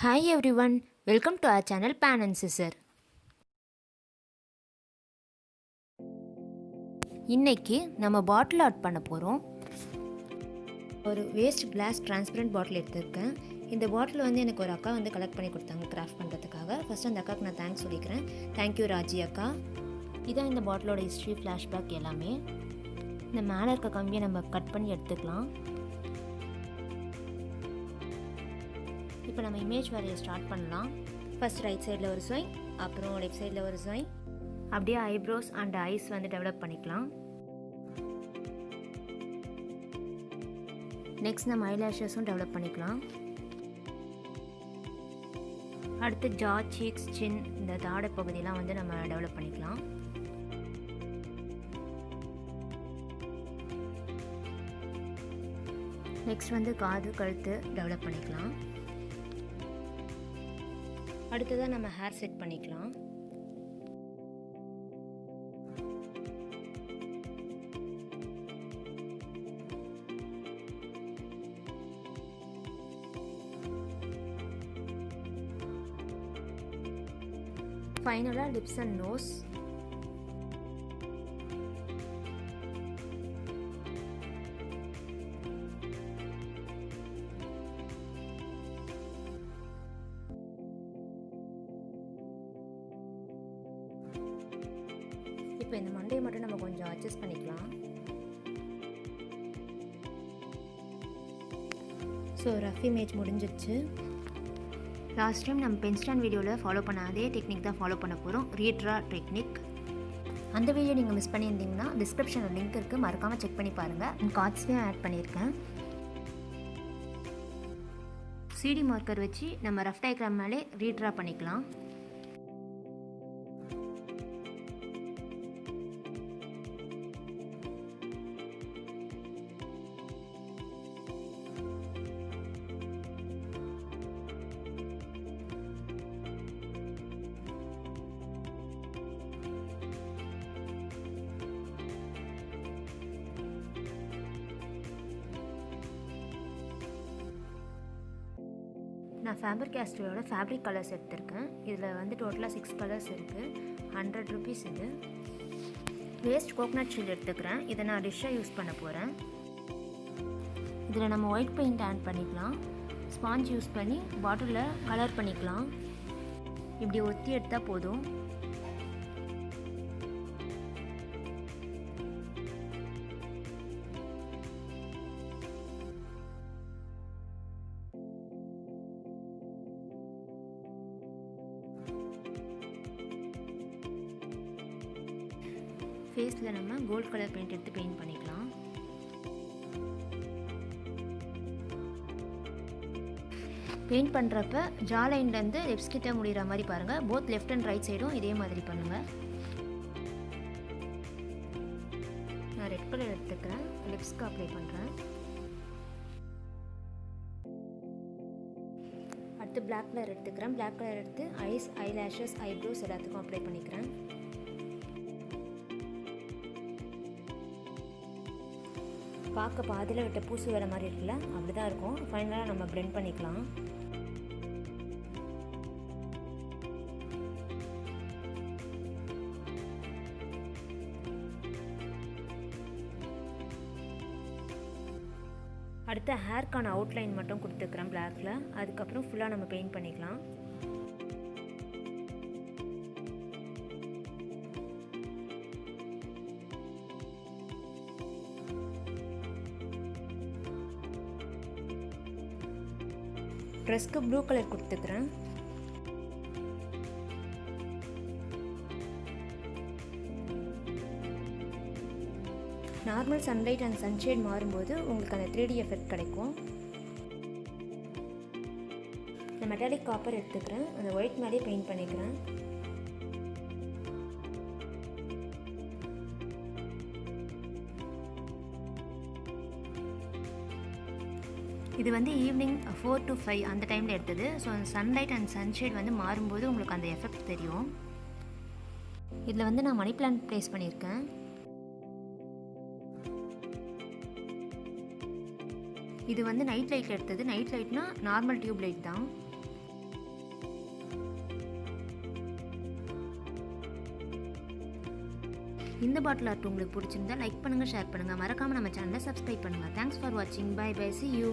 Hi everyone, welcome to our channel Pan and Scissor. இன்னைக்கு நம்ம பாட்டில் art பண்ண போகிறோம். ஒரு வேஸ்ட் கிளாஸ் டிரான்ஸ்பரண்ட் பாட்டில் எடுத்திருக்கேன். இந்த பாட்டில் எனக்கு ஒரு அக்கா கலெக்ட் பண்ணி கொடுத்தாங்க கிராஃப்ட் பண்ணுறதுக்காக. ஃபர்ஸ்ட் அந்த அக்காவுக்கு நான் தேங்க்ஸ் சொல்லிக்கிறேன். தேங்க்யூ ராஜி அக்கா. இதான் இந்த பாட்டிலோட ஹிஸ்ட்ரி, ஃப்ளாஷ்பேக் எல்லாமே. இந்த மேலே இருக்க கம்பியை நம்ம கட் பண்ணி எடுத்துக்கலாம். இப்போ நம்ம இமேஜ் வரைய ஸ்டார்ட் பண்ணலாம். ஃபர்ஸ்ட் ரைட் சைடில் ஒரு ஸ்வைங், அப்புறம் லெஃப்ட் சைடில் ஒரு ஸ்வைங். அப்படியே ஐப்ரோஸ் அண்ட் ஐஸ் டெவலப் பண்ணிக்கலாம். நெக்ஸ்ட் நம்ம ஐலாஷஸும் டெவலப் பண்ணிக்கலாம். அடுத்து ஜா, சீக்ஸ், சின், இந்த தாடை பகுதியெலாம் நம்ம டெவலப் பண்ணிக்கலாம். நெக்ஸ்ட் காது, கழுத்து டெவலப் பண்ணிக்கலாம். அடுத்ததாக நம்ம ஹேர் செட் பண்ணிக்கலாம். ஃபைனலாக லிப்ஸ் அண்ட் நோஸ். இப்போ இந்த மண்டையை மட்டும் நம்ம கொஞ்சம் அட்ஜஸ்ட் பண்ணிக்கலாம். ஸோ ரஃப் இமேஜ் முடிஞ்சிடுச்சு. லாஸ்ட் டைம் நம்ம பென் ஸ்டாண்ட் வீடியோவில் ஃபாலோ பண்ண அதே டெக்னிக் தான் ஃபாலோ பண்ண போகிறோம், ரீட்ரா டெக்னிக். அந்த வீடியோ நீங்கள் மிஸ் பண்ணியிருந்தீங்கன்னா டிஸ்கிரிப்ஷனில் லிங்க் இருக்குது, மறக்காமல் செக் பண்ணி பாருங்கள். கார்ட்ஸ்லேயும் ஆட் பண்ணியிருக்கேன். சிடி மார்க்கர் வச்சு நம்ம ரஃப் டயக்ராம் மேலே ரீட்ரா பண்ணிக்கலாம். நான் ஃபேபர் கேஸ்டரோட ஃபேப்ரிக் கலர்ஸ் எடுத்திருக்கேன். இதில் டோட்டலாக 6 கலர்ஸ் இருக்குது. 100 ருபீஸ் இது. வேஸ்ட் கோகனட் ஷீல் எடுத்துக்கிறேன். இதை நான் டிஷ்ஷாக யூஸ் பண்ண போகிறேன். இதில் நம்ம ஒயிட் பெயிண்ட் ஆட் பண்ணிக்கலாம். ஸ்பாஞ்ச் யூஸ் பண்ணி பாட்டிலில் கலர் பண்ணிக்கலாம். இப்படி ஒத்தி எடுத்தால் போதும். ஃபேஸில் நம்ம கோல்ட் கலர் பெயிண்ட் எடுத்து பெயிண்ட் பண்ணிக்கலாம். பெயிண்ட் பண்ணுறப்ப ஜா லைன்லேருந்து லிப்ஸ் கிட்ட முடிகிற மாதிரி பாருங்கள். போத் லெஃப்ட் அண்ட் ரைட் சைடும் இதே மாதிரி பண்ணுங்கள். நான் ரெட் கலர் எடுத்துக்கிறேன், லிப்ஸ்க்கு அப்ளை பண்ணுறேன். அடுத்து பிளாக் கலர் எடுத்துக்கிறேன். பிளாக் கலர் எடுத்து ஐஸ், ஐலாஷஸ், ஐப்ரோஸ் எல்லாத்துக்கும் அப்ளை பண்ணிக்கிறேன். பார்க்க பாதியில் விட்ட பூசு வர மாதிரி இருக்குல்ல, அப்படி தான் இருக்கும். ஃபைனலாக நம்ம பிளெண்ட் பண்ணிக்கலாம். அடுத்த ஹேர்க்கான அவுட்லைன் மட்டும் கொடுத்துக்கிறேன் பிளாக்கில். அதுக்கப்புறம் ஃபுல்லாக நம்ம பெயிண்ட் பண்ணிக்கலாம். ட்ரெஸ்க்கு ப்ளூ கலர் கொடுத்துக்கிறேன். நார்மல் சன்லைட் அண்ட் சன்ஷேட் மாறும்போது உங்களுக்கு அந்த 3D எஃபெக்ட் கிடைக்கும். நான் மெட்டாலிக் காப்பர் எடுத்துக்கிறேன். அந்த ஒயிட் மேலேயே பெயிண்ட் பண்ணிக்கிறேன். இது ஈவினிங் 4 to 5 அந்த டைமில் எடுத்தது. ஸோ சன்லைட் அண்ட் சன்ஷேட் மாறும்போது உங்களுக்கு அந்த எஃபெக்ட் தெரியும். இதில் நான் மணி பிளான்ட் ப்ளேஸ் பண்ணியிருக்கேன். இது வந்து நைட் லைட்டில் எடுத்தது. நைட் லைட்னா நார்மல் டியூப் லைட் தான். இந்த பாட்டில் ஆர்ட் உங்களுக்கு பிடிச்சிருந்தா லைக் பண்ணுங்கள், ஷேர் பண்ணுங்கள், மறக்காமல் நம்ம சேனலை சப்ஸ்கிரைப் பண்ணுங்கள். தேங்க்ஸ் ஃபார் வாட்சிங். Bye bye, see you.